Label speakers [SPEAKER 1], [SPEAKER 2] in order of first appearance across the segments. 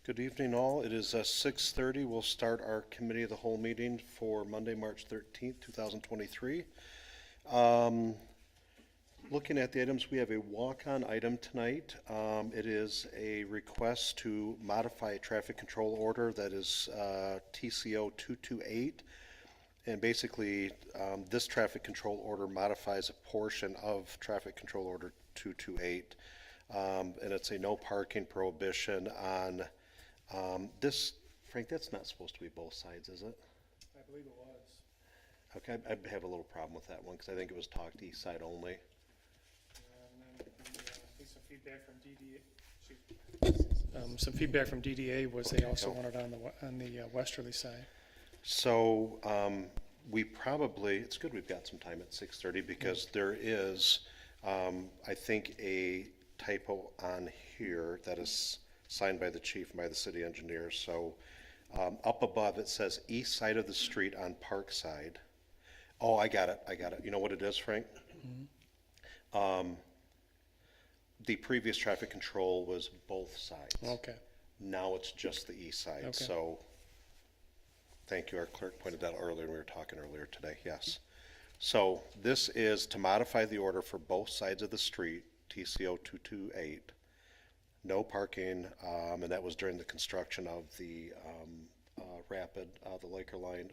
[SPEAKER 1] Good evening, all. It is 6:30. We'll start our Committee of the Whole meeting for Monday, March 13th, 2023. Looking at the items, we have a walk-on item tonight. It is a request to modify a traffic control order that is TCO 228. And basically, this traffic control order modifies a portion of traffic control order 228. And it's a no parking prohibition on this. Frank, that's not supposed to be both sides, is it?
[SPEAKER 2] I believe it was.
[SPEAKER 1] Okay, I have a little problem with that one because I think it was talked east side only.
[SPEAKER 2] And then some feedback from DDA. Some feedback from DDA was they also wanted on the westerly side.
[SPEAKER 1] So we probably, it's good we've got some time at 6:30 because there is, I think, a typo on here that is signed by the chief and by the city engineer. So up above it says east side of the street on Park side. Oh, I got it. You know what it is, Frank? Mm-hmm. The previous traffic control was both sides.
[SPEAKER 2] Okay.
[SPEAKER 1] Now it's just the east side.
[SPEAKER 2] Okay.
[SPEAKER 1] So thank you. Our clerk pointed that out earlier when we were talking earlier today. Yes. So this is to modify the order for both sides of the street, TCO 228. No parking, and that was during the construction of the Rapid, the Laker Line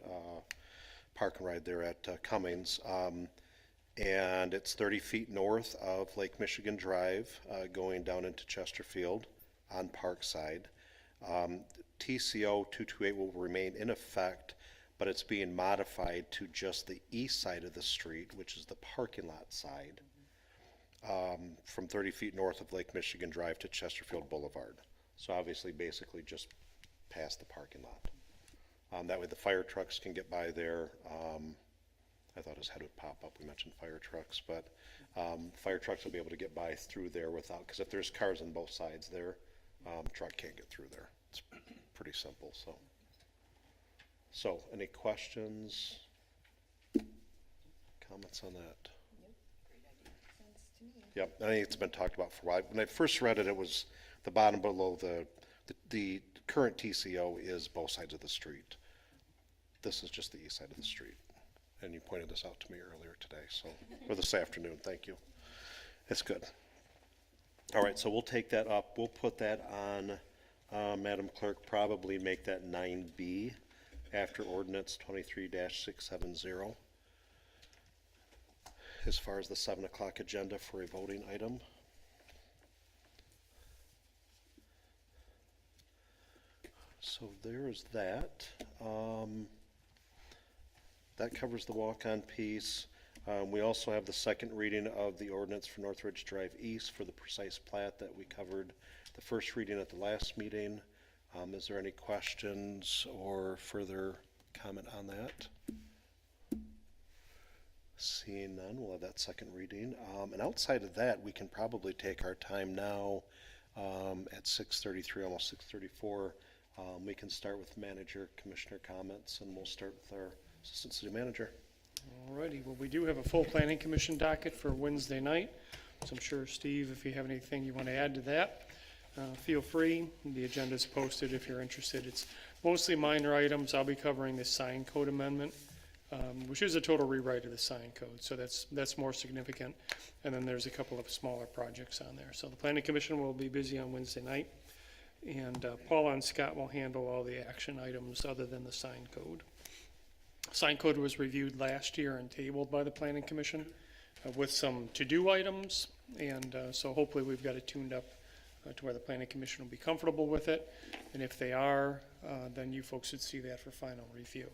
[SPEAKER 1] park and ride there at Cummings. And it's 30 feet north of Lake Michigan Drive, going down into Chesterfield on Parkside. TCO 228 will remain in effect, but it's being modified to just the east side of the street, which is the parking lot side, from 30 feet north of Lake Michigan Drive to Chesterfield Boulevard. So obviously, basically just past the parking lot. That way the fire trucks can get by there. I thought his head would pop up. We mentioned fire trucks, but fire trucks will be able to get by through there without, because if there's cars on both sides there, truck can't get through there. It's pretty simple. So any questions, comments on that? Yep, I think it's been talked about for a while. When I first read it, it was the bottom below the current TCO is both sides of the street. This is just the east side of the street. And you pointed this out to me earlier today, so, or this afternoon, thank you. It's good. All right, so we'll take that up. We'll put that on, Madam Clerk, probably make that 9B after Ordinance 23-670. As far as the 7 o'clock agenda for a voting item. So there's that. That covers the walk-on piece. We also have the second reading of the ordinance for Northridge Drive East for the precise plat that we covered the first reading at the last meeting. Is there any questions or further comment on that? Seeing none, we'll have that second reading. And outside of that, we can probably take our time now at 6:33, almost 6:34. We can start with manager, commissioner comments, and we'll start with our assistant city manager.
[SPEAKER 2] Alrighty, well, we do have a full planning commission docket for Wednesday night. So I'm sure, Steve, if you have anything you want to add to that, feel free. The agenda is posted if you're interested. It's mostly minor items. I'll be covering the sign code amendment, which is a total rewrite of the sign code. So that's more significant. And then there's a couple of smaller projects on there. So the planning commission will be busy on Wednesday night. And Paula and Scott will handle all the action items other than the sign code. Sign code was reviewed last year and tabled by the planning commission with some to-do items. And so hopefully we've got it tuned up to where the planning commission will be comfortable with it. And if they are, then you folks should see that for final review.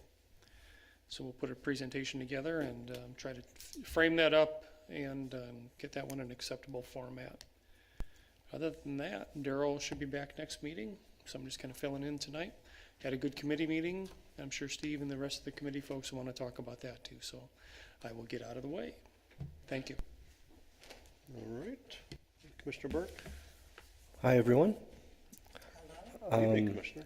[SPEAKER 2] So we'll put a presentation together and try to frame that up and get that one in an acceptable format. Other than that, Daryl should be back next meeting. So I'm just kind of filling in tonight. Had a good committee meeting. I'm sure Steve and the rest of the committee folks want to talk about that too. So I will get out of the way. Thank you.
[SPEAKER 1] All right. Commissioner Burke.
[SPEAKER 3] Hi, everyone.
[SPEAKER 1] Good evening, Commissioner.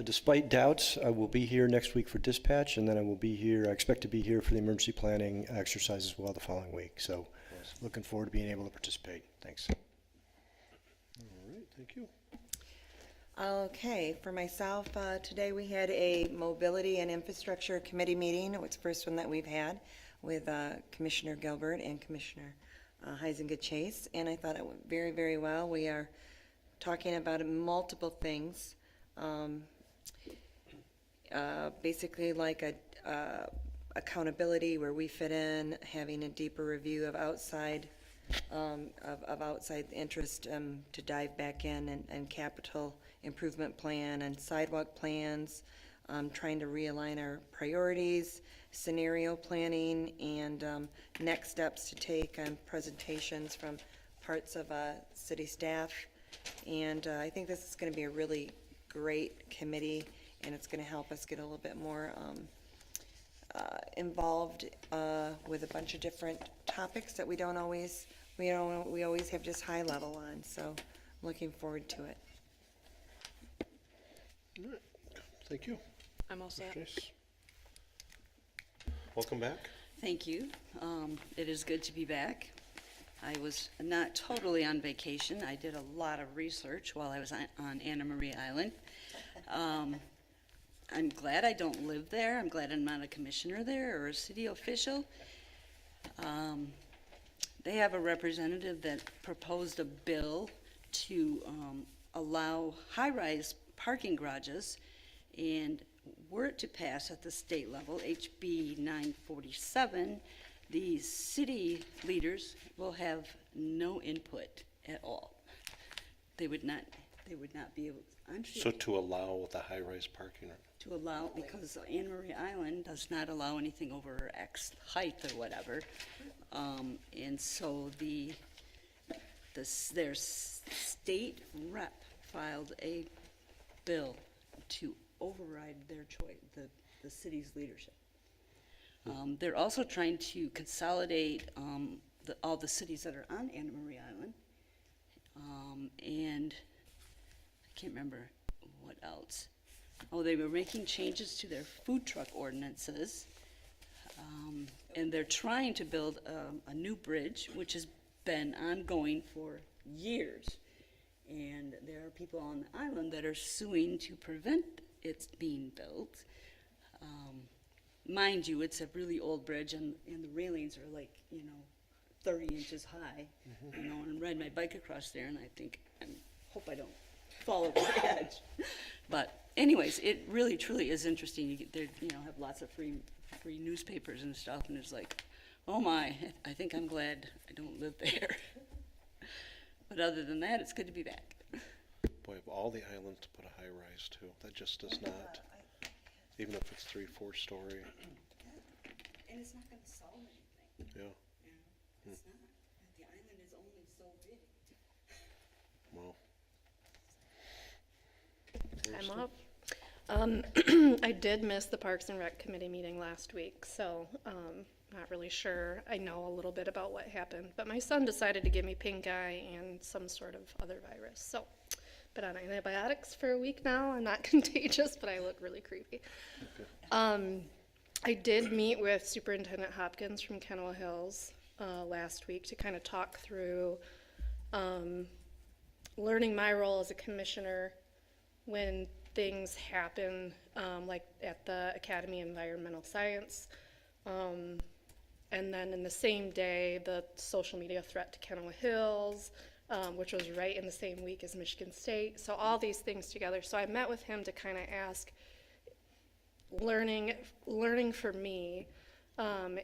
[SPEAKER 3] Despite doubts, I will be here next week for dispatch, and then I expect to be here for the emergency planning exercise as well the following week. So looking forward to being able to participate. Thanks.
[SPEAKER 1] All right, thank you.
[SPEAKER 4] Okay, for myself, today we had a Mobility and Infrastructure Committee meeting. It was the first one that we've had with Commissioner Gilbert and Commissioner Heisinger Chase, and I thought it went very, very well. We are talking about multiple things, basically like accountability, where we fit in, having a deeper review of outside outside interest to dive back in, and capital improvement plan and sidewalk plans, trying to realign our priorities, scenario planning, and next steps to take on presentations from parts of city staff. And I think this is going to be a really great committee, and it's going to help us get a little bit more involved with a bunch of different topics that we always have just high level on. So I'm looking forward to it.
[SPEAKER 1] All right. Thank you.
[SPEAKER 5] I'm all set.
[SPEAKER 1] Chase. Welcome back.
[SPEAKER 5] Thank you. It is good to be back. I was not totally on vacation. I did a lot of research while I was on Anna Maria Island. I'm glad I don't live there. I'm glad I'm not a commissioner there or a city official. They have a representative that proposed a bill to allow high-rise parking garages, and were it to pass at the state level, HB 947, the city leaders will have no input at all. They would not be able, I'm sure.
[SPEAKER 1] So to allow the high-rise parking,
[SPEAKER 5] To allow, because Anna Maria Island does not allow anything over X height or whatever. And so their state rep filed a bill to override their choice, the city's leadership. They're also trying to consolidate all the cities that are on Anna Maria Island. And I can't remember what else. Oh, they were making changes to their food truck ordinances. And they're trying to build a new bridge, which has been ongoing for years. And there are people on the island that are suing to prevent it being built. Mind you, it's a really old bridge, and the railings are like, 30 inches high. And ride my bike across there, and I hope I don't fall over the edge. But anyways, it really truly is interesting. They have lots of free newspapers and stuff, and it's like, oh my, I think I'm glad I don't live there. But other than that, it's good to be back.
[SPEAKER 1] boy, of all the islands to put a high-rise to, that just does not, even if it's 3-4 story,
[SPEAKER 5] And it's not gonna solve anything.
[SPEAKER 1] yeah,
[SPEAKER 5] It's not. The island is only so big.
[SPEAKER 1] well.
[SPEAKER 6] I'm up. I did miss the Parks and Rec Committee meeting last week, so not really sure. I know a little bit about what happened, but my son decided to give me pink eye and some sort of other virus. So, been on antibiotics for a week now. I'm not contagious, but I look really creepy. I did meet with Superintendent Hopkins from Kenowa Hills last week to kind of talk through learning my role as a commissioner when things happen, like at the Academy of Environmental Science. And then in the same day, the social media threat to Kenowa Hills, which was right in the same week as Michigan State. So all these things together. So I met with him to kind of ask, learning for me,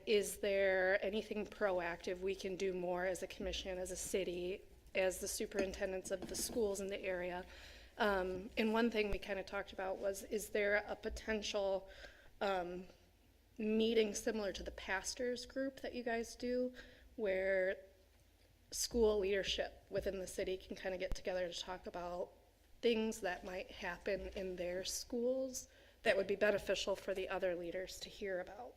[SPEAKER 6] is there anything proactive we can do more as a commission, as a city, as the superintendents of the schools in the area? And one thing we kind of talked about was, is there a potential meeting similar to the pastors group that you guys do, where school leadership within the city can kind of get together to talk about things that might happen in their schools that would be beneficial for the other leaders to hear about?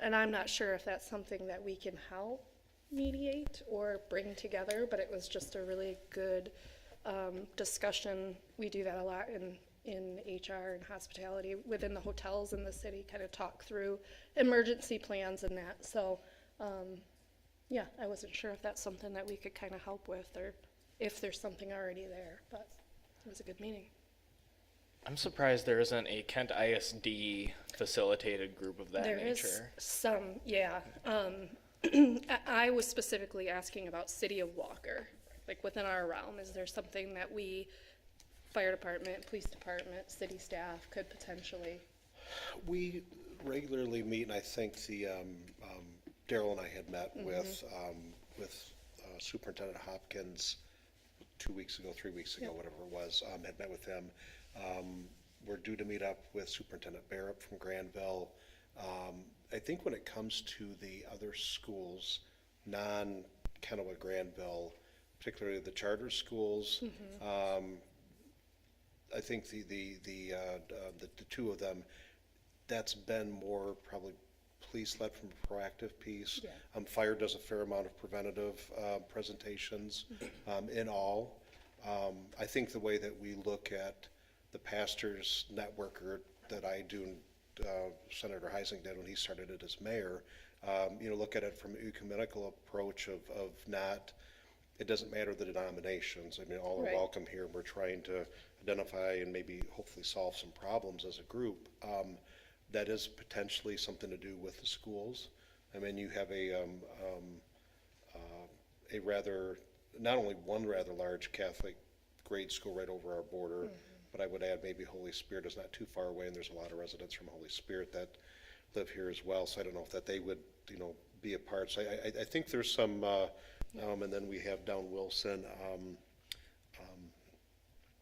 [SPEAKER 6] And I'm not sure if that's something that we can help mediate or bring together, but it was just a really good discussion. We do that a lot in HR and hospitality within the hotels in the city, kind of talk through emergency plans and that. So, yeah, I wasn't sure if that's something that we could kind of help with, or if there's something already there, but it was a good meeting.
[SPEAKER 7] I'm surprised there isn't a Kent ISD facilitated group of that
[SPEAKER 6] There is
[SPEAKER 7] nature.
[SPEAKER 6] some, yeah. I was specifically asking about City of Walker, like within our realm. Is there something that we, fire department, police department, city staff could potentially?
[SPEAKER 1] We regularly meet, and I think the, Daryl and I had met with Superintendent Hopkins 2 weeks ago, 3 weeks ago,
[SPEAKER 6] Yep.
[SPEAKER 1] whatever it was, had met with him. We're due to meet up with Superintendent Barrett from Granville. I think when it comes to the other schools, non-Kennewick, Granville, particularly the charter schools, I think the two of them, that's been more probably police-led from a proactive piece.
[SPEAKER 6] Yeah.
[SPEAKER 1] Fire does a fair amount of preventative presentations in all. I think the way that we look at the pastors network, or that I do, and Senator Heising did when he started it as mayor, look at it from an ecumenical approach of not, it doesn't matter the denominations. I mean, all are
[SPEAKER 6] Right.
[SPEAKER 1] welcome here. We're trying to identify and maybe hopefully solve some problems as a group. That is potentially something to do with the schools. I mean, you have a rather, not only one rather large Catholic grade school right over our border, but I would add maybe Holy Spirit is not too far away, and there's a lot of residents from Holy Spirit that live here as well. So I don't know if that they would, be a part. So I think there's some, and then we have down Wilson,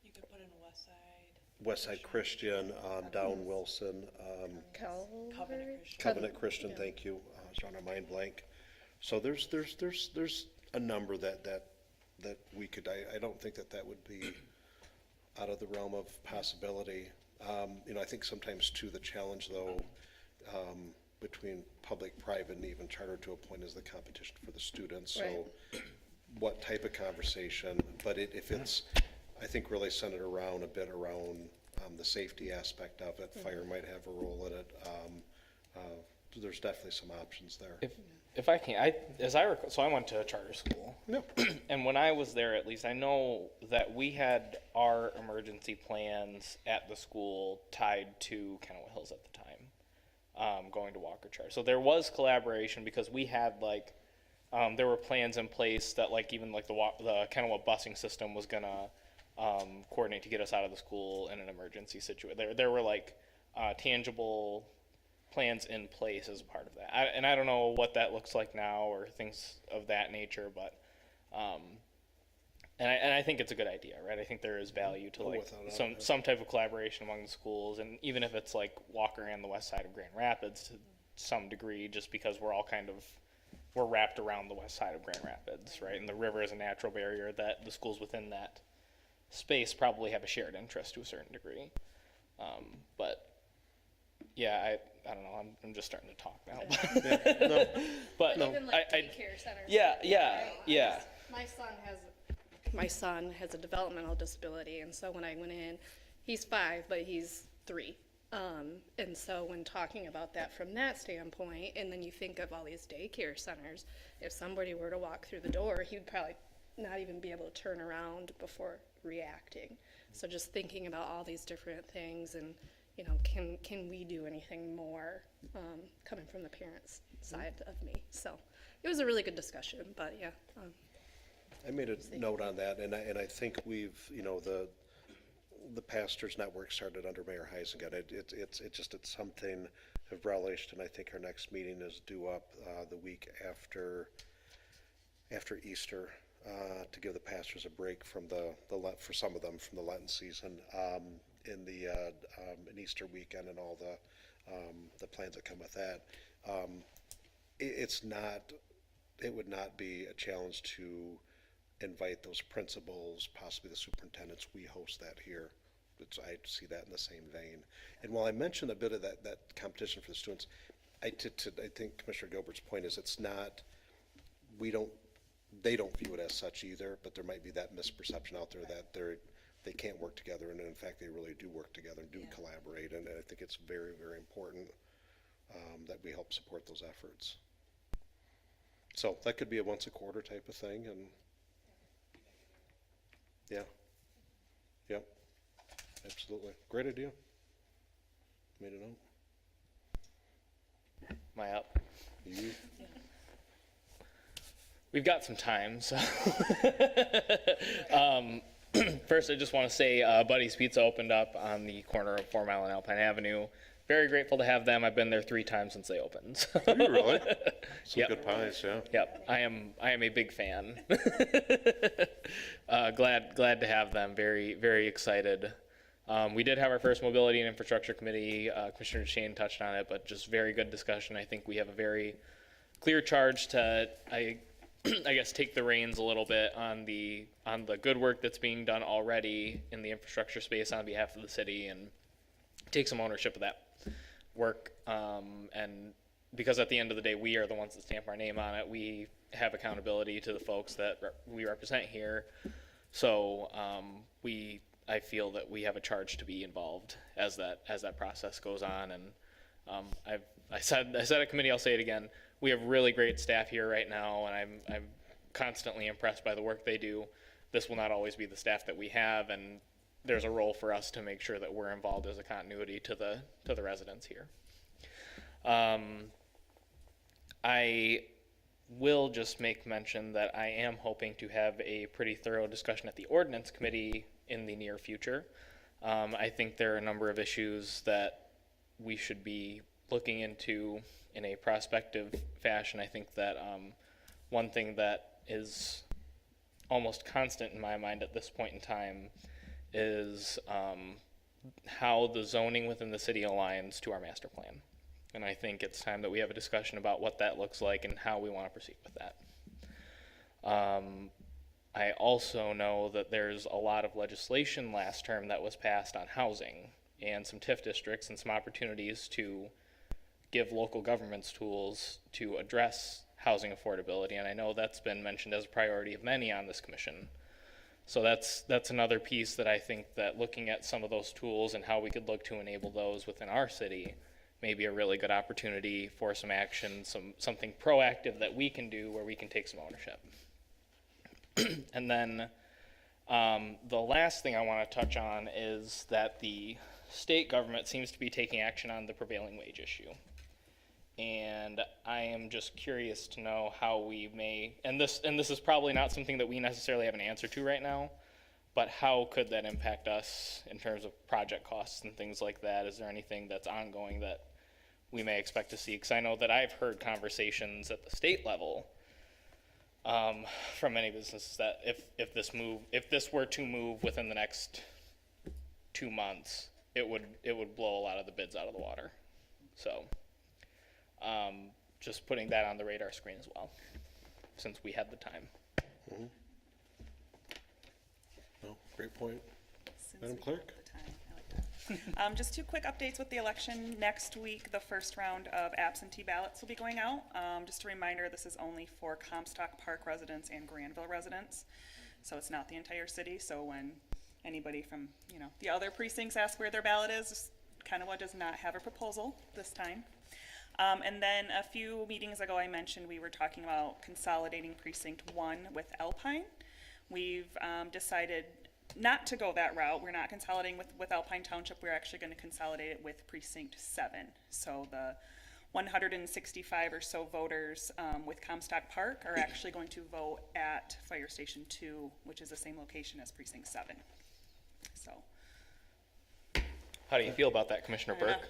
[SPEAKER 8] You could put in
[SPEAKER 1] West Side Christian, down Wilson,
[SPEAKER 6] Calvary?
[SPEAKER 1] Covenant Christian,
[SPEAKER 6] Yeah.
[SPEAKER 1] thank you, it's on our mind blank. So there's a number that we could, I don't think that would be out of the realm of possibility. I think sometimes too, the challenge though, between public, private, and even charter to a point is the competition for the students. So what type of conversation, but if it's, I think really centered around a bit around the safety aspect of it. Fire might have a role in it. There's definitely some options there.
[SPEAKER 7] If I can, as I recall, so I went to a charter school.
[SPEAKER 1] Yep.
[SPEAKER 7] And when I was there, at least, I know that we had our emergency plans at the school tied to Kennewick Hills at the time, going to Walker Charter. So there was collaboration because we had there were plans in place that even the Kennewick busing system was gonna coordinate to get us out of the school in an emergency situation. There were tangible plans in place as a part of that. And I don't know what that looks like now or things of that nature, but and I think it's a good idea, right? I think there is value to
[SPEAKER 1] without a doubt,
[SPEAKER 7] some type of collaboration among the schools, and even if it's Walker and the west side of Grand Rapids to some degree, just because we're all we're wrapped around the west side of Grand Rapids, right? And the river is a natural barrier that the schools within that space probably have a shared interest to a certain degree. But yeah, I don't know. I'm just starting to talk now. But
[SPEAKER 6] Even
[SPEAKER 7] I,
[SPEAKER 6] daycare centers.
[SPEAKER 7] yeah.
[SPEAKER 6] My son has a developmental disability, and so when I went in, he's 5, but he's 3. And so when talking about that from that standpoint, and then you think of all these daycare centers, if somebody were to walk through the door, he would probably not even be able to turn around before reacting. So just thinking about all these different things, and can we do anything more, coming from the parents' side of me? So it was a really good discussion, but yeah.
[SPEAKER 1] I made a note on that, and I think we've, the pastors network started under Mayor Heising. It's something I've relished, and I think our next meeting is due up the week after Easter, to give the pastors a break from for some of them from the Lenten season, in Easter weekend and all the plans that come with that. It would not be a challenge to invite those principals, possibly the superintendents. We host that here. I see that in the same vein. And while I mentioned a bit of that competition for the students, I think Commissioner Gilbert's point is it's not, they don't view it as such either, but there might be that misperception out there that they can't work together, and in fact they really do work together and do collaborate, and I think it's very, very important that we help support those efforts. So that could be a once a quarter type of thing, and yeah. absolutely. Great idea. Made a note.
[SPEAKER 7] Am I up?
[SPEAKER 1] You,
[SPEAKER 7] We've got some time, so. First, I just want to say Buddy's Pizza opened up on the corner of 4 Mile and Alpine Avenue. Very grateful to have them. I've been there 3 times since they opened. So.
[SPEAKER 1] are you really? Some
[SPEAKER 7] Yep.
[SPEAKER 1] good pies, yeah.
[SPEAKER 7] Yep, I am a big fan. Glad to have them. Very excited. We did have our first Mobility and Infrastructure Committee. Commissioner Shane touched on it, but just very good discussion. I think we have a very clear charge to, I guess, take the reins a little bit on the good work that's being done already in the infrastructure space on behalf of the city and take some ownership of that work. And because at the end of the day, we are the ones that stamp our name on it. We have accountability to the folks that we represent here. So I feel that we have a charge to be involved as that process goes on. And I said at committee, I'll say it again. We have really great staff here right now, and I'm constantly impressed by the work they do. This will not always be the staff that we have, and there's a role for us to make sure that we're involved as a continuity to the residents here. I will just make mention that I am hoping to have a pretty thorough discussion at the Ordinance Committee in the near future. I think there are a number of issues that we should be looking into in a prospective fashion. I think that one thing that is almost constant in my mind at this point in time is how the zoning within the city aligns to our master plan. And I think it's time that we have a discussion about what that looks like and how we want to proceed with that. I also know that there's a lot of legislation last term that was passed on housing and some TIF districts and some opportunities to give local governments tools to address housing affordability. And I know that's been mentioned as a priority of many on this commission. So that's another piece that I think that looking at some of those tools and how we could look to enable those within our city may be a really good opportunity for some action, something proactive that we can do where we can take some ownership. And then the last thing I want to touch on is that the state government seems to be taking action on the prevailing wage issue. And I am just curious to know how we may, and this is probably not something that we necessarily have an answer to right now, but how could that impact us in terms of project costs and things like that? Is there anything that's ongoing that we may expect to see? Because I know that I've heard conversations at the state level from many businesses that if this were to move within the next 2 months, it would blow a lot of the bids out of the water. So just putting that on the radar screen as well, since we had the time.
[SPEAKER 1] No, great point.
[SPEAKER 8] Since
[SPEAKER 1] Madam
[SPEAKER 8] we
[SPEAKER 1] Clerk?
[SPEAKER 8] have the time, I like that. Just 2 quick updates with the election. Next week, the first round of absentee ballots will be going out. Just a reminder, this is only for Comstock Park residents and Granville residents, so it's not the entire city. So when anybody from the other precincts ask where their ballot is, Kennewa does not have a proposal this time. And then a few meetings ago, I mentioned we were talking about consolidating Precinct 1 with Alpine. We've decided not to go that route. We're not consolidating with Alpine Township. We're actually going to consolidate it with Precinct 7. So the 165 or so voters with Comstock Park are actually going to vote at Fire Station 2, which is the same location as Precinct 7. So.
[SPEAKER 7] How do you feel about that, Commissioner Burke?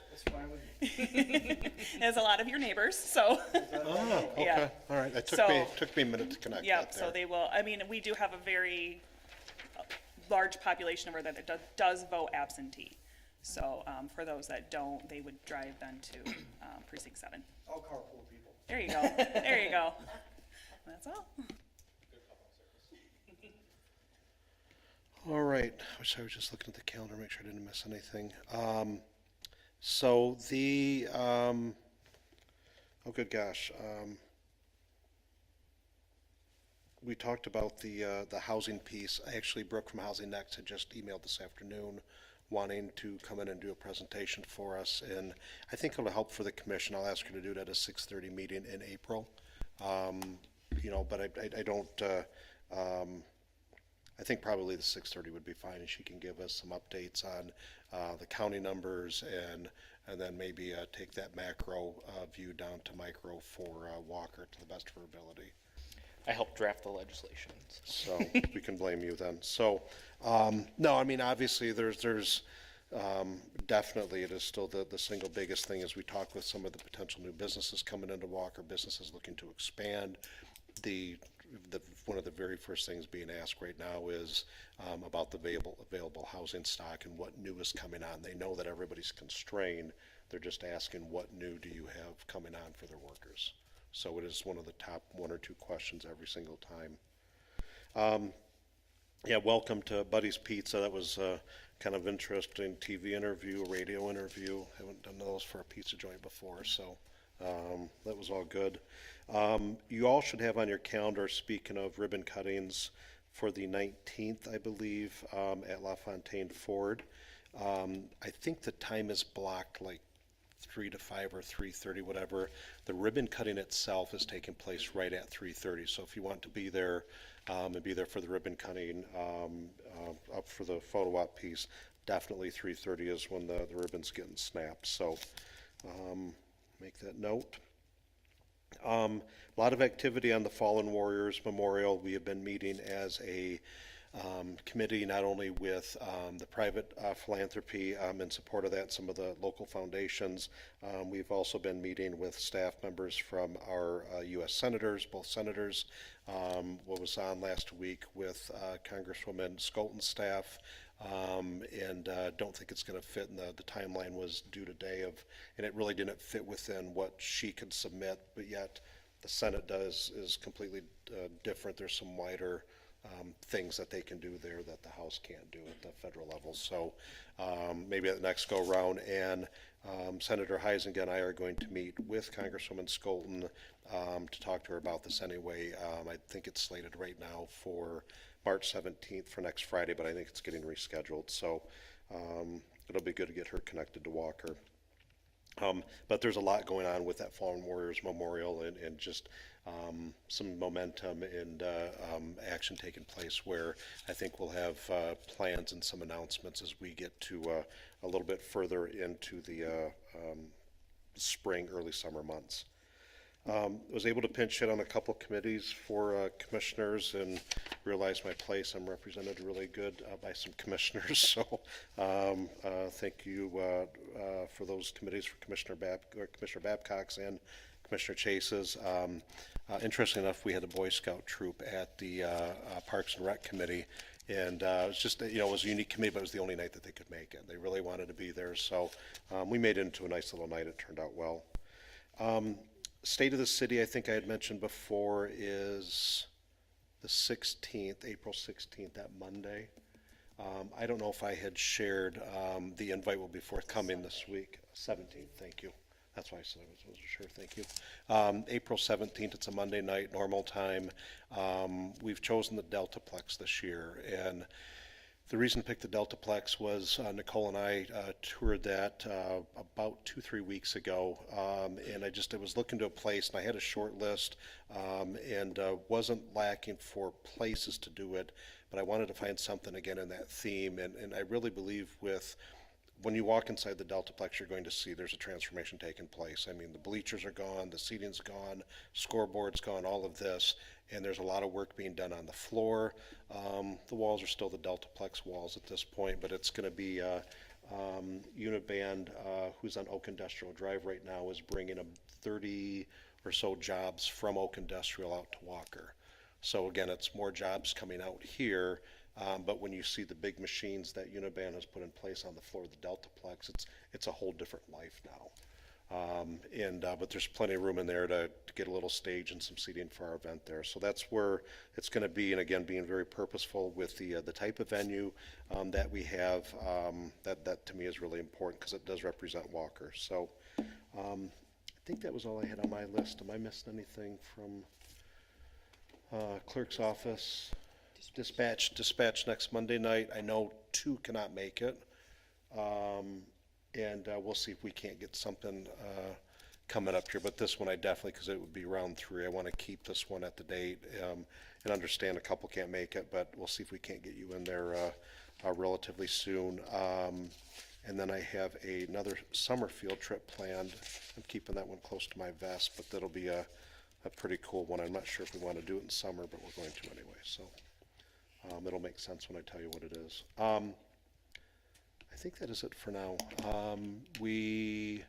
[SPEAKER 8] There's a lot of your neighbors, so.
[SPEAKER 1] Oh, okay,
[SPEAKER 8] Yeah.
[SPEAKER 1] all right. It
[SPEAKER 8] So-
[SPEAKER 1] took me a minute to connect
[SPEAKER 8] Yeah,
[SPEAKER 1] that
[SPEAKER 8] so
[SPEAKER 1] there.
[SPEAKER 8] they will, I mean, we do have a very large population over there that does vote absentee. So for those that don't, they would drive then to precinct 7.
[SPEAKER 3] All carpool people.
[SPEAKER 8] There you go, there you go. That's all.
[SPEAKER 1] All right, I was just looking at the calendar, make sure I didn't miss anything. So the, oh good gosh, we talked about the housing piece. Actually, Brooke from Housing Next had just emailed this afternoon wanting to come in and do a presentation for us, and I think it'll help for the commission. I'll ask her to do it at a 6:30 meeting in April. But I don't, I think probably the 6:30 would be fine, and she can give us some updates on the county numbers and then maybe take that macro view down to micro for Walker to the best of her ability.
[SPEAKER 7] I helped draft the legislation.
[SPEAKER 1] So we can blame you then. So, no, I mean, obviously there's definitely it is still the single biggest thing as we talk with some of the potential new businesses coming into Walker, businesses looking to expand. One of the very first things being asked right now is about the available housing stock and what new is coming on. They know that everybody's constrained. They're just asking what new do you have coming on for their workers. So it is one of the top 1 or 2 questions every single time. Yeah, welcome to Buddy's Pizza. That was kind of interesting TV interview, radio interview. Haven't done those for a pizza joint before, so that was all good. You all should have on your calendar, speaking of ribbon cuttings, for the 19th, I believe, at LaFontaine Ford. I think the time is blocked like 3 to 5 or 3:30, whatever. The ribbon cutting itself is taking place right at 3:30. So if you want to be there and be there for the ribbon cutting, up for the photo op piece, definitely 3:30 is when the ribbon's getting snapped. So make that note. A lot of activity on the Fallen Warriors Memorial. We have been meeting as a committee, not only with the private philanthropy in support of that, some of the local foundations. We've also been meeting with staff members from our U.S. senators, both senators. What was on last week with Congresswoman Skolten's staff, and don't think it's going to fit in the timeline was due today and it really didn't fit within what she could submit, but yet the Senate is completely different. There's some wider things that they can do there that the House can't do at the federal level. So maybe at the next go round, and Senator Heisingen and I are going to meet with Congresswoman Skolten to talk to her about this anyway. I think it's slated right now for March 17th for next Friday, but I think it's getting rescheduled. So it'll be good to get her connected to Walker. But there's a lot going on with that Fallen Warriors Memorial and just some momentum and action taking place where I think we'll have plans and some announcements as we get to a little bit further into the spring, early summer months. Was able to pinch hit on a couple committees for commissioners and realized my place. I'm represented really good by some commissioners. So thank you for those committees for Commissioner Babcock's and Commissioner Chase's. Interesting enough, we had a Boy Scout troop at the Parks and Rec Committee. And it was just, it was a unique committee, but it was the only night that they could make it. They really wanted to be there. So we made it into a nice little night. It turned out well. State of the City, I think I had mentioned before, is the 16th, April 16th, that Monday. I don't know if I had shared, the invite will be forthcoming this week. 17th, thank you. That's why I said I wasn't sure, thank you. April 17th, it's a Monday night, normal time. We've chosen the Deltaplex this year, and the reason I picked the Deltaplex was Nicole and I toured that about 2-3 weeks ago, and I was looking to a place, and I had a short list, and wasn't lacking for places to do it, but I wanted to find something again in that theme, and I really believe when you walk inside the Deltaplex, you're going to see there's a transformation taking place. I mean, the bleachers are gone, the seating's gone, scoreboard's gone, all of this, and there's a lot of work being done on the floor. The walls are still the Deltaplex walls at this point, but it's going to be Uniband, who's on Oak Industrial Drive right now, is bringing 30 or so jobs from Oak Industrial out to Walker. So again, it's more jobs coming out here. But when you see the big machines that Uniband has put in place on the floor of the Deltaplex, it's a whole different life now. But there's plenty of room in there to get a little stage and some seating for our event there. So that's where it's going to be, and again, being very purposeful with the type of venue that we have. That to me is really important because it does represent Walker. So I think that was all I had on my list. Am I missing anything from clerk's office? Dispatch next Monday night. I know 2 cannot make it, and we'll see if we can't get something coming up here, but this one I definitely, because it would be round 3, I want to keep this one at the date, and understand a couple can't make it, but we'll see if we can't get you in there relatively soon. And then I have another summer field trip planned. I'm keeping that one close to my vest, but that'll be a pretty cool one. I'm not sure if we want to do it in summer, but we're going to anyway, so it'll make sense when I tell you what it is. I think that is it for now. We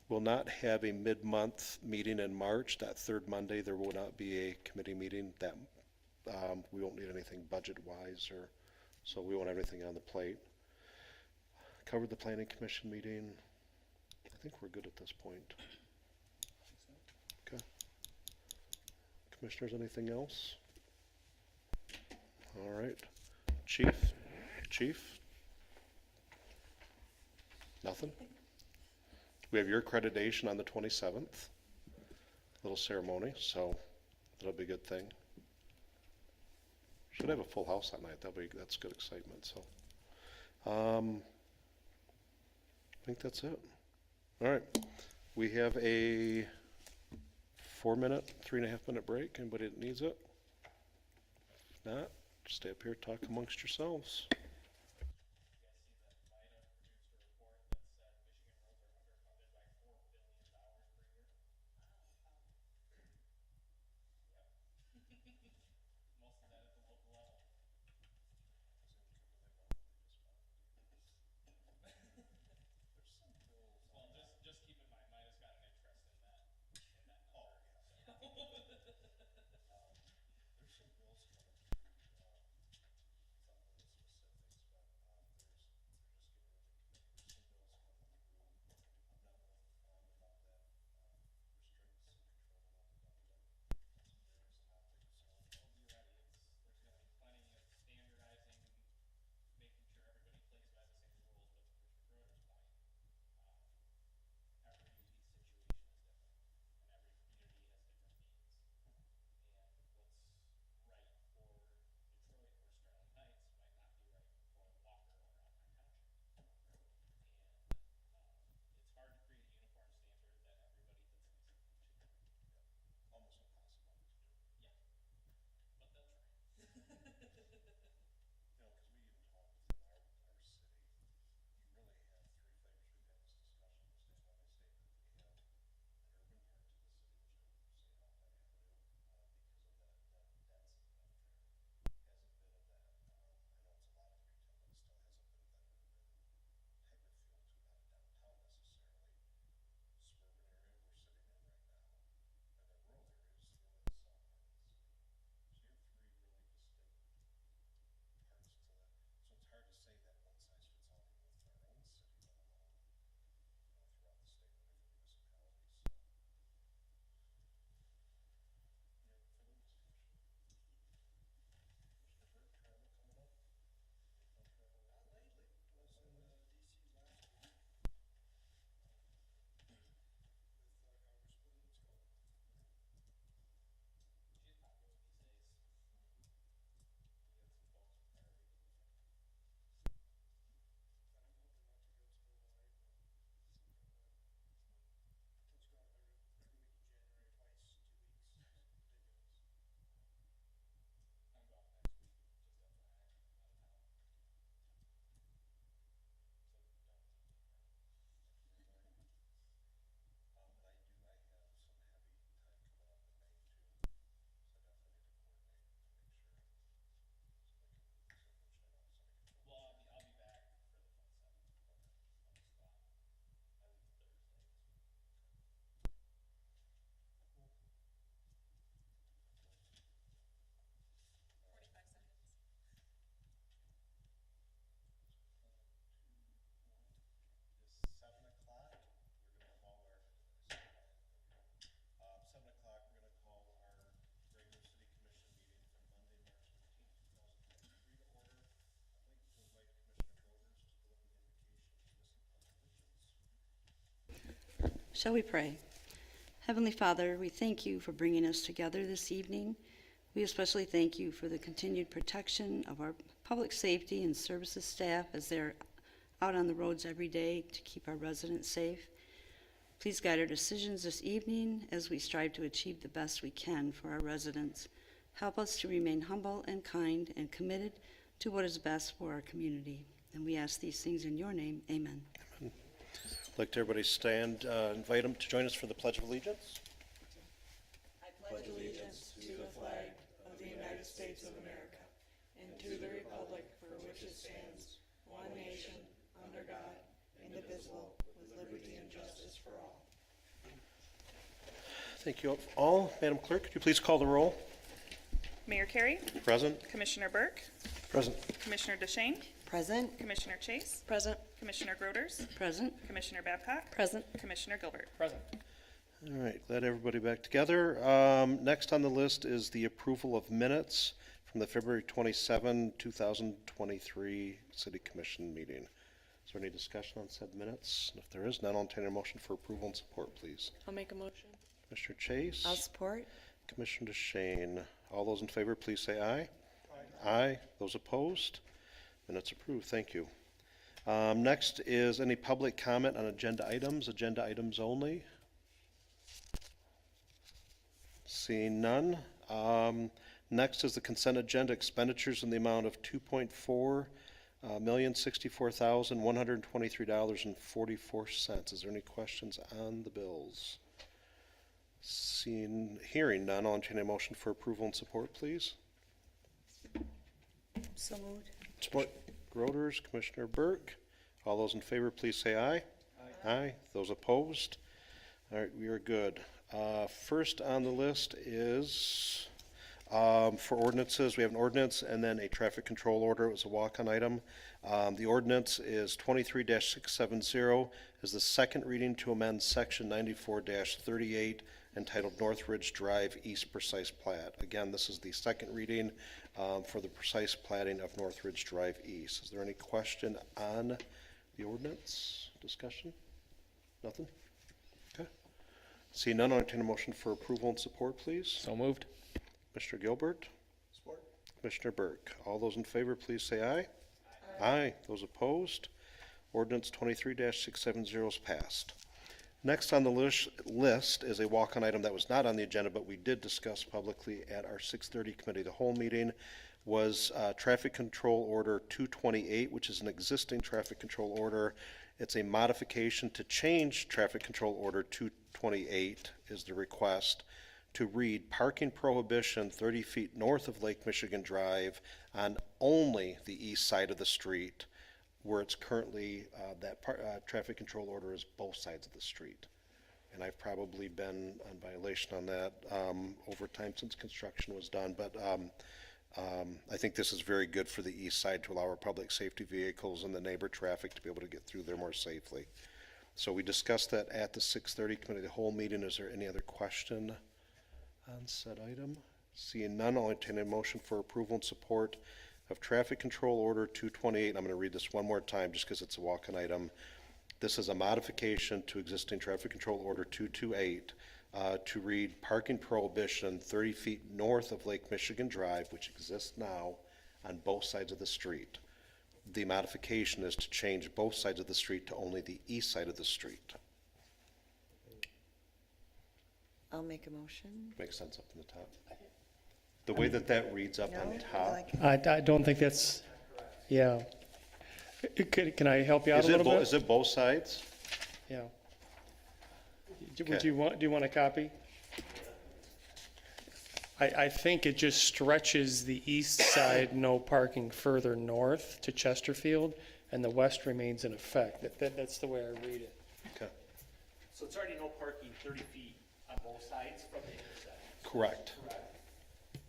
[SPEAKER 1] will not have a mid-month meeting in March. That third Monday, there will not be a committee meeting. That we won't need anything budget-wise, or so we won't have anything on the plate. Covered the planning commission meeting. I think we're good at this point. Okay. Commissioners, anything else? All right. Chief? Nothing? We have your accreditation on the 27th. Little ceremony, so that'll be a good thing. Should have a full house that night. That's good excitement, so. I think that's it. All right. We have a 4-minute, 3.5-minute break. Anybody that needs it? If not, stay up here, talk amongst yourselves.
[SPEAKER 5] Shall we pray? Heavenly Father, we thank you for bringing us together this evening. We especially thank you for the continued protection of our public safety and services staff as they're out on the roads every day to keep our residents safe. Please guide our decisions this evening as we strive to achieve the best we can for our residents. Help us to remain humble and kind and committed to what is best for our community. And we ask these things in your name. Amen.
[SPEAKER 1] I'd like to everybody stand, invite them to join us for the Pledge of Allegiance. Thank you all. Madam Clerk, could you please call the roll?
[SPEAKER 8] Mayor Carey,
[SPEAKER 1] Present?
[SPEAKER 8] Commissioner Burke,
[SPEAKER 3] Present.
[SPEAKER 8] Commissioner DeShane,
[SPEAKER 4] Present?
[SPEAKER 8] Commissioner Chase,
[SPEAKER 6] Present.
[SPEAKER 8] Commissioner Groders,
[SPEAKER 5] Present.
[SPEAKER 8] Commissioner Babcock,
[SPEAKER 6] Present.
[SPEAKER 8] Commissioner Gilbert.
[SPEAKER 7] Present.
[SPEAKER 1] All right, glad everybody back together. Next on the list is the approval of minutes from the February 27, 2023 City Commission meeting. Is there any discussion on said minutes? If there is none, I'll entertain a motion for approval and support, please.
[SPEAKER 6] I'll make a motion.
[SPEAKER 1] Commissioner Chase?
[SPEAKER 4] I'll support.
[SPEAKER 1] Commissioner DeShane. All those in favor, please say aye. Aye. Those opposed? Minutes approved. Thank you. Next is any public comment on agenda items only. Seeing none. Next is the consent agenda expenditures in the amount of $2,464,123.44. Is there any questions on the bills? Hearing none, I'll entertain a motion for approval and support, please.
[SPEAKER 5] So moved.
[SPEAKER 3] Support.
[SPEAKER 1] Groders, Commissioner Burke. All those in favor, please say aye. Aye. Those opposed? All right, we are good. First on the list is for ordinances. We have an ordinance and then a traffic control order. It was a walk-on item. The ordinance is 23-670, is the second reading to amend section 94-38 entitled North Ridge Drive East Precise Plat. Again, this is the second reading for the precise platting of North Ridge Drive East. Is there any question on the ordinance? Discussion? Nothing? Okay. See none, I'll entertain a motion for approval and support, please.
[SPEAKER 7] So moved.
[SPEAKER 1] Commissioner Gilbert? Support. Commissioner Burke. All those in favor, please say aye. Aye. Those opposed? Ordinance 23-670 is passed. Next on the list is a walk-on item that was not on the agenda, but we did discuss publicly at our 6:30 committee. The whole meeting was Traffic Control Order 228, which is an existing traffic control order. It's a modification to change Traffic Control Order 228 is the request to read parking prohibition 30 feet north of Lake Michigan Drive on only the east side of the street, where it's currently, traffic control order is both sides of the street. And I've probably been on violation on that over time since construction was done, but I think this is very good for the east side to allow our public safety vehicles and the neighbor traffic to be able to get through there more safely. So we discussed that at the 6:30 committee, the whole meeting. Is there any other question on said item? Seeing none, I'll entertain a motion for approval and support of Traffic Control Order 228. I'm going to read this one more time just because it's a walk-on item. This is a modification to existing Traffic Control Order 228 to read parking prohibition 30 feet north of Lake Michigan Drive, which exists now on both sides of the street. The modification is to change both sides of the street to only the east side of the street.
[SPEAKER 4] I'll make a motion.
[SPEAKER 1] Makes sense up in the top. The way that reads up on
[SPEAKER 4] No?
[SPEAKER 1] top.
[SPEAKER 2] I don't think that's, yeah. Can I help you out a little bit?
[SPEAKER 1] Is it both sides?
[SPEAKER 2] Yeah.
[SPEAKER 1] Okay.
[SPEAKER 2] Do you want a copy? I think it just stretches the east side, no parking further north to Chesterfield, and the west remains in effect. That's the way I read it.
[SPEAKER 1] Okay.
[SPEAKER 9] So it's already no parking 30 feet on both sides from the intersection?
[SPEAKER 1] Correct.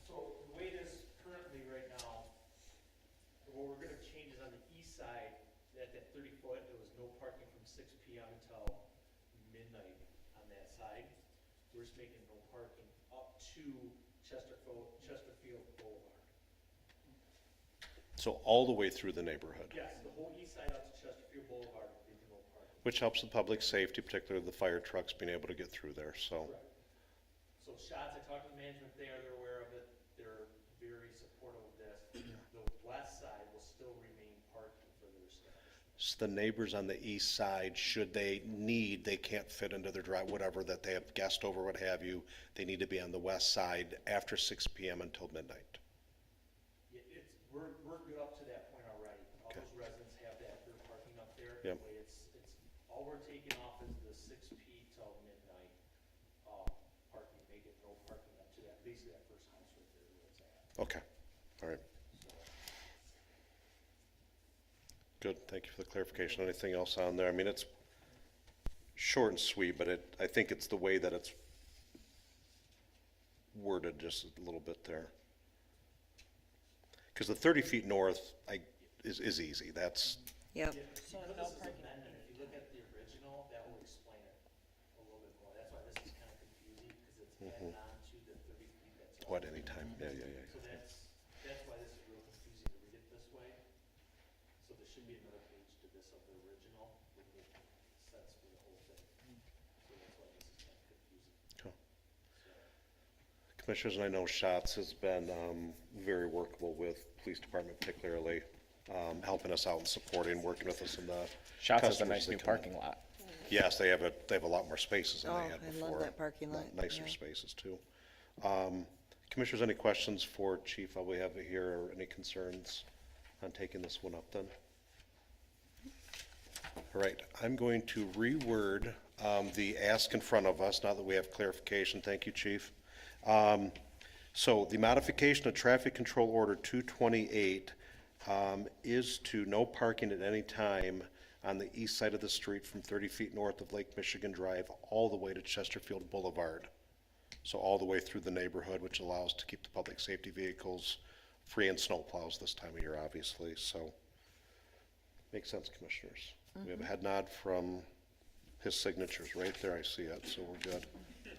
[SPEAKER 9] So the way it is currently right now, what we're gonna change is on the east side, at that 30 foot, there was no parking from 6 PM until midnight on that side. We're just making no parking up to Chesterfield Boulevard.
[SPEAKER 1] So all the way through the neighborhood,
[SPEAKER 9] Yes, the whole east side up to Chesterfield Boulevard will be no parking.
[SPEAKER 1] which helps with public safety, particularly the fire trucks being able to get through there, so.
[SPEAKER 9] So shots, I talked to the management there, they're aware of it, they're very supportive of this. The west side will still remain parking for their establishment.
[SPEAKER 1] the neighbors on the east side, should they need, they can't fit into their drive, whatever, that they have guest over, what have you, they need to be on the west side after 6 PM until midnight.
[SPEAKER 9] Yeah, we're good up to that point already. All
[SPEAKER 1] Okay.
[SPEAKER 9] those residents have that, they're parking up there.
[SPEAKER 1] Yep.
[SPEAKER 9] That way all we're taking off is the 6 p till midnight, parking, make it no parking up to that, basically that first house right there where it's at.
[SPEAKER 1] Okay, all right. Good, thank you for the clarification. Anything else on there? I mean, it's short and sweet, but I think it's the way that it's worded just a little bit there. Because the 30 feet north, is easy, that's,
[SPEAKER 4] Yep.
[SPEAKER 9] So this is amendment, if you look at the original, that will explain it a little bit more. That's why this is kind of confusing, because it's added on to the 30 feet that's.
[SPEAKER 1] what, anytime, yeah.
[SPEAKER 9] So that's why this is real confusing to read it this way. So there should be another page to this of the original, would make sense for the whole thing. So that's why this is kind of confusing.
[SPEAKER 1] Cool. Commissioners, and I know Schatz has been very workable with police department particularly, helping us out and supporting, working with us in the.
[SPEAKER 7] Shots has a
[SPEAKER 1] customers
[SPEAKER 7] nice
[SPEAKER 1] that
[SPEAKER 7] new
[SPEAKER 1] come in.
[SPEAKER 7] parking lot.
[SPEAKER 1] Yes, they have a lot more spaces than
[SPEAKER 4] Oh,
[SPEAKER 1] they had
[SPEAKER 4] I
[SPEAKER 1] before.
[SPEAKER 4] love that parking lot,
[SPEAKER 1] Nicer
[SPEAKER 4] yeah.
[SPEAKER 1] spaces too. Commissioners, any questions for Chief while we have it here, or any concerns on taking this one up then? All right, I'm going to reword the ask in front of us, now that we have clarification. Thank you, Chief. So the modification of Traffic Control Order 228 is to no parking at any time on the east side of the street from 30 feet north of Lake Michigan Drive all the way to Chesterfield Boulevard. So all the way through the neighborhood, which allows to keep the public safety vehicles free and snow plows this time of year, obviously, so. Makes sense, Commissioners. We have a head nod from his signatures right there, I see it, so we're good.
[SPEAKER 9] It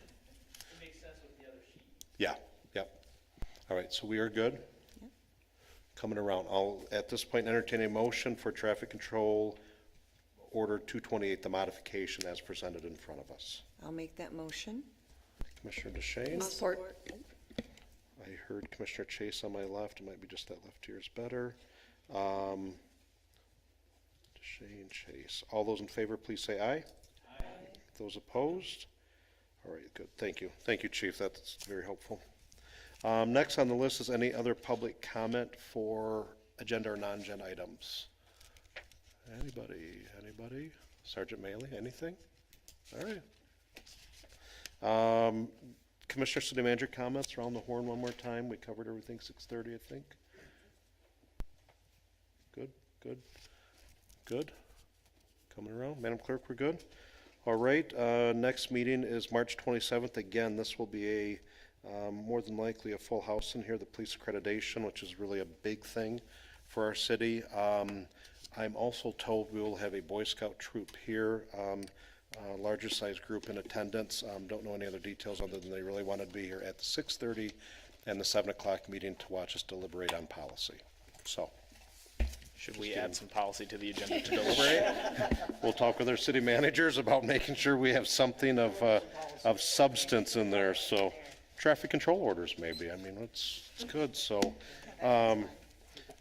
[SPEAKER 9] makes sense with the other sheet.
[SPEAKER 1] Yeah, yep. All right, so we are good? Coming around, I'll, at this point, entertain a motion for Traffic Control Order 228, the modification as presented in front of us.
[SPEAKER 4] I'll make that motion.
[SPEAKER 1] Commissioner DeShane?
[SPEAKER 6] Support.
[SPEAKER 1] I heard Commissioner Chase on my left, it might be just that left here is better. DeShane, Chase. All those in favor, please say aye. Aye. Those opposed? All right, good, thank you. Thank you, Chief, that's very helpful. Next on the list is any other public comment for agenda or non-agenda items? Anybody? Sergeant Maley, anything? All right. Commissioner, City Manager comments around the horn one more time. We covered everything 6:30, I think. Good. Coming around. Madam Clerk, we're good? All right, next meeting is March 27th. Again, this will be a, more than likely a full house in here, the police accreditation, which is really a big thing for our city. I'm also told we will have a Boy Scout troop here, larger size group in attendance. Don't know any other details other than they really wanted to be here at the 6:30 and the 7 o'clock meeting to watch us deliberate on policy. So.
[SPEAKER 7] Should we add some policy to the agenda to deliberate?
[SPEAKER 1] We'll talk with our city managers about making sure we have something of substance in there, so, traffic control orders maybe, I mean, it's good, so.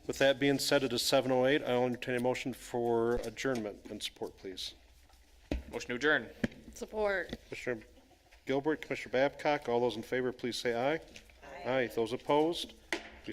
[SPEAKER 1] With that being said, it is 7:08, I'll entertain a motion for adjournment and support, please.
[SPEAKER 7] Motion to adjourn.
[SPEAKER 6] Support.
[SPEAKER 1] Commissioner Gilbert, Commissioner Babcock, all those in favor, please say aye. Aye. Those opposed?